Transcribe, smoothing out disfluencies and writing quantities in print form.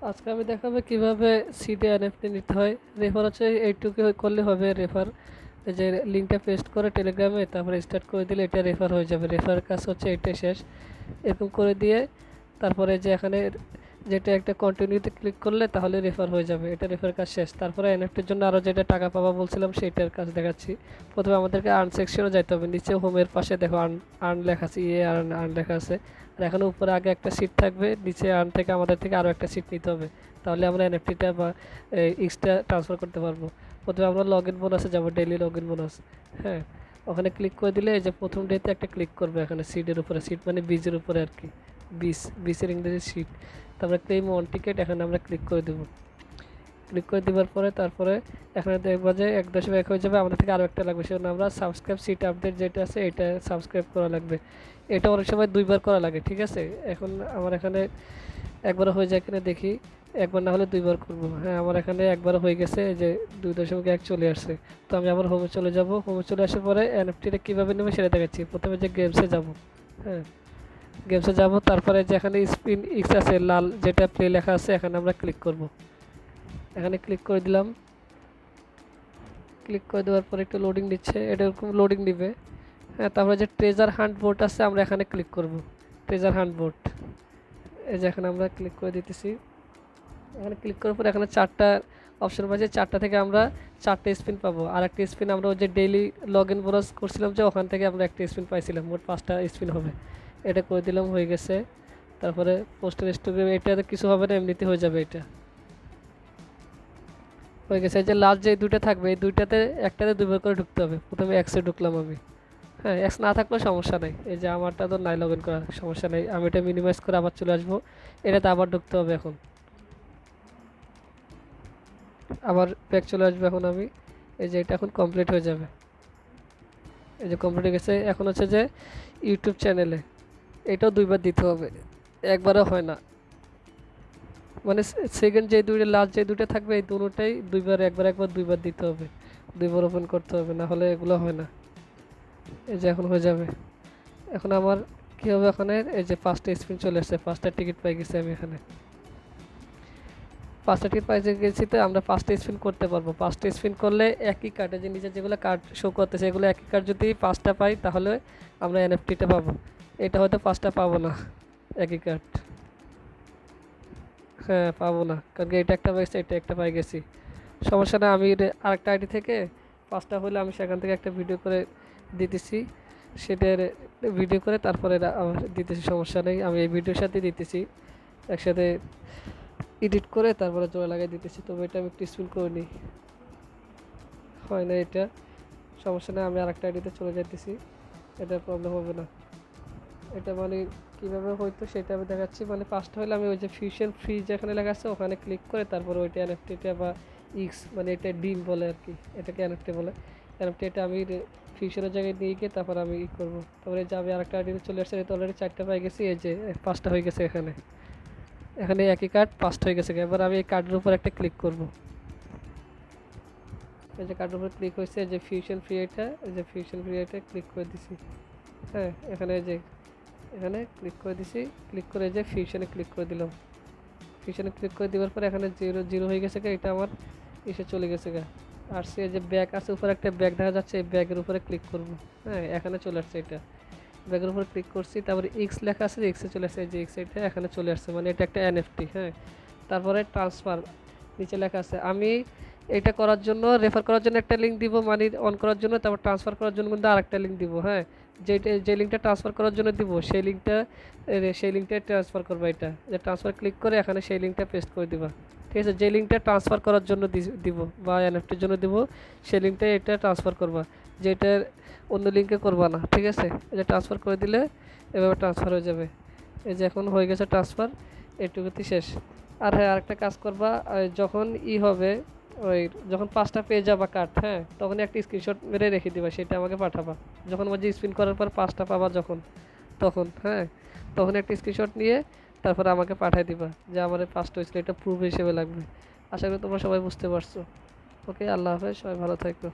আজকে আমি দেখাবো কিভাবে সিডে এনএফটি নিতে হয়। রেফার হচ্ছে এইটুকু করলে হবে। রেফার এই যে লিঙ্কটা পেস্ট করে টেলিগ্রামে, তারপরে স্টার্ট করে দিলে এটা রেফার হয়ে যাবে। রেফার কাজ হচ্ছে এটাই শেষ। এরকম করে দিয়ে তারপরে যে এখানে যেটা একটা কন্টিনিউতে ক্লিক করলে তাহলে রেফার হয়ে যাবে। এটা রেফার কাজ শেষ। তারপরে এনএফটির জন্য আরও যেটা টাকা পাবা বলছিলাম সেইটার কাজ দেখাচ্ছি। প্রথমে আমাদেরকে আর্ন সেকশনে যাইতে হবে। নিচে হোমের পাশে দেখো আর্ন আর্ন লেখা আছে, আর্ন আর্ন লেখা আছে। আর এখানে উপরে আগে একটা সিট থাকবে, নিচে আর্ন থেকে আমাদের থেকে আরও একটা সিট নিতে হবে। তাহলে আমরা এনএফটিটা বা এক্সট্রা ট্রান্সফার করতে পারবো। প্রথমে আমরা লগ ইন বোনাসে যাবো, ডেইলি লগ ইন বোনাস। হ্যাঁ, ওখানে ক্লিক করে দিলে এই যে প্রথম ডেতে একটা ক্লিক করবে এখানে সিটের উপরে। সিট মানে বীজের উপরে আর কি, বিসের ইংরেজি সিট। তারপরে ক্লেম অন টিকিট এখানে আমরা ক্লিক করে দেবো। ক্লিক করে দেওয়ার পরে তারপরে এখানে দেখবো যে 1.1 হয়ে যাবে। আমাদের থেকে আরও একটা লাগবে, সেজন্য আমরা সাবস্ক্রাইব সিট আপডেট যেটা আছে এটা সাবস্ক্রাইব করা লাগবে। এটা অনেক সময় 2বার করা লাগে, ঠিক আছে। এখন আমার এখানে একবার হয়ে যায় কিনা দেখি। একবার না হলে 2বার করবো। হ্যাঁ, আমার এখানে একবার হয়ে গেছে, এই যে 2.1 চলে আসছে। তো আমি আবার হোমে চলে যাব। হোমে চলে আসার পরে এনএফটিটা কীভাবে নেবে সেটা দেখাচ্ছি। প্রথমে যে গেমসে যাব, হ্যাঁ গেমসে যাব। তারপরে যেখানে স্পিন এক্স আছে লাল, যেটা প্লে লেখা আছে, এখানে আমরা ক্লিক করব। এখানে ক্লিক করে দিলাম। ক্লিক করে দেওয়ার পরে একটু লোডিং নিচ্ছে, এটা এরকম লোডিং নিবে। হ্যাঁ, তারপরে যে ট্রেজার হান্ট বোর্ড আছে আমরা এখানে ক্লিক করব। ট্রেজার হান্ট বোর্ড, এই যে এখানে আমরা ক্লিক করে দিতেছি। এখানে ক্লিক করার পর এখানে 4টা অপশন পাচ্ছি। 4টা থেকে আমরা 4টে স্পিন পাবো। আর একটা স্পিন আমরা ওই যে ডেইলি লগ ইন বোনাস করছিলাম যে ওখান থেকে আমরা একটা স্পিন পাইছিলাম। মোট 5টা স্পিন হবে। এটা করে দিলাম, হয়ে গেছে। তারপরে পোস্টার স্টোরে এটাতে কিছু হবে না, এমনিতে হয়ে যাবে। এটা হয়ে গেছে। এই যে লাস্ট যে 2টা থাকবে, এই 2টাতে একটাতে 2বার করে ঢুকতে হবে। প্রথমে এক্সে ঢুকলাম আমি। হ্যাঁ, এক্স না থাকলেও সমস্যা নেই। এই যে আমারটা তো নাই, লগ ইন করার সমস্যা নেই। আমি এটা মিনিমাইজ করে আবার চলে আসবো। এটাতে আবার ঢুকতে হবে। এখন আবার ব্যাক চলে আসবে। এখন আমি এই যে এটা এখন কমপ্লিট হয়ে যাবে। এই যে কমপ্লিট হয়ে গেছে। এখন হচ্ছে যে ইউটিউব চ্যানেলে এটাও 2বার দিতে হবে, একবারও হয় না। মানে সেকেন্ড যে 2টা, লাস্ট যে 2টা থাকবে, এই দুটোটাই 2বার, একবার 2বার দিতে হবে। 2বার ওপেন করতে হবে, না হলে এগুলো হয় না। এই যে এখন হয়ে যাবে। এখন আমার কী হবে, এখানে এই যে 5টা স্পিন চলে আসছে, 5টা টিকিট পাই গেছি আমি। এখানে 5টা টিকিট পাই গেছি। তো আমরা 5টা স্পিন করতে পারবো। 5টা স্পিন করলে একই কার্ডে যে নিচে যেগুলো কার্ড শো করতেছে, এগুলো একই কার্ড যদি 5টা পাই তাহলে আমরা এনএফটিটা পাবো। এটা হয়তো 5টা পাবো না, একই কার্ড। হ্যাঁ, পাবো না, কারণ এটা একটা পাইছি, এটা একটা পাই গেছি। সমস্যা না, আমি আরেকটা আইডি থেকে 5টা হলে আমি সেখান থেকে একটা ভিডিও করে দিতেছি। সেটার ভিডিও করে তারপরে দিতেছি, সমস্যা নেই। আমি এই ভিডিওর সাথে দিতেছি একসাথে, এডিট করে তারপরে জোড়া লাগাই দিতেছি। তবে এটা আমি একটু স্পিন করে নিই, হয় না এটা। সমস্যা নেই, আমি আরেকটা আইডিতে চলে যাইতেছি, এটা প্রবলেম হবে না। এটা মানে কীভাবে হয়তো সেটা আমি দেখাচ্ছি। মানে 5টা হলে আমি ওই যে ফিউশন ফ্রি যেখানে লেখা আছে ওখানে ক্লিক করে তারপরে ওইটা এনএফটিটা বা ইক্স, মানে এটা ডিম বলে আর কি, এটাকে এনএফটি বলে। এনএফটি এটা আমি ফিউশনের জায়গায় নিয়ে গিয়ে তারপর আমি ই করবো। তারপরে যে আমি আরেকটা আইডিতে চলে আসছে, এটা অলরেডি 4টা পাই গেছি। এই যে 5টা হয়ে গেছে। এখানে এখানে একই কার্ড 5টা হয়ে গেছে। এবার আমি এই কার্ডের উপর একটা ক্লিক করব। এই যে কার্ডের উপর ক্লিক হয়েছে, যে ফিউশন ফ্রি, এটা এই যে ফিউশন ফ্রি এটা ক্লিক করে দিছি। হ্যাঁ, এখানে যে এখানে ক্লিক করে দিছি। ক্লিক করে যে ফিউশনে ক্লিক করে দিলাম। ফিউশনে ক্লিক করে দেওয়ার পরে এখানে 0 হয়ে গেছে। এটা আমার এসে চলে গেছে গা। আর সে যে ব্যাগ আছে উপরে একটা ব্যাগ দেখা যাচ্ছে, এই ব্যাগের উপরে ক্লিক করব। হ্যাঁ, এখানে চলে আসছে। এটা ব্যাগের উপরে ক্লিক করছি, তারপরে এক্স লেখা আছে, এক্সে চলে আসছে। যে এক্স এটা এখানে চলে আসছে, মানে এটা একটা এনএফটি। হ্যাঁ, তারপরে ট্রান্সফার নিচে লেখা আছে। আমি এটা করার জন্য, রেফার করার জন্য একটা লিঙ্ক দিব মানি অন করার জন্য, তারপর ট্রান্সফার করার জন্য কিন্তু আরেকটা লিঙ্ক দিব। হ্যাঁ, যে লিঙ্কটা ট্রান্সফার করার জন্য দিব সেই লিঙ্কটা ট্রান্সফার করবা। এটা যে ট্রান্সফার ক্লিক করে এখানে সেই লিঙ্কটা পেস্ট করে দিবা। ঠিক আছে, যে লিঙ্কটা ট্রান্সফার করার জন্য দিব বা এনএফটির জন্য দিব, সেই লিঙ্কটা এটা ট্রান্সফার করবা। যেটা অন্য লিঙ্কে করবা না, ঠিক আছে। এটা ট্রান্সফার করে দিলে এভাবে ট্রান্সফার হয়ে যাবে। এই যে এখন হয়ে গেছে ট্রান্সফার, এটুকুতেই শেষ। আর হ্যাঁ, আরেকটা কাজ করবা, যখন হবে ওই যখন 5টা পেয়ে যাবা কার্ড, হ্যাঁ, তখন একটা স্ক্রিনশট মেরে রেখে দিবা, সেটা আমাকে পাঠাবা। যখন আমার যে স্পিন করার পর 5টা পাবা যখন, তখন হ্যাঁ, তখন একটা স্ক্রিনশট নিয়ে তারপরে আমাকে পাঠিয়ে দিবা যে আমার 5টা হয়েছিল, এটা প্রুফ হিসেবে লাগবে। আশা করি তোমরা সবাই বুঝতে পারছো। ওকে, আল্লাহ হাফেজ, সবাই ভালো থাকো।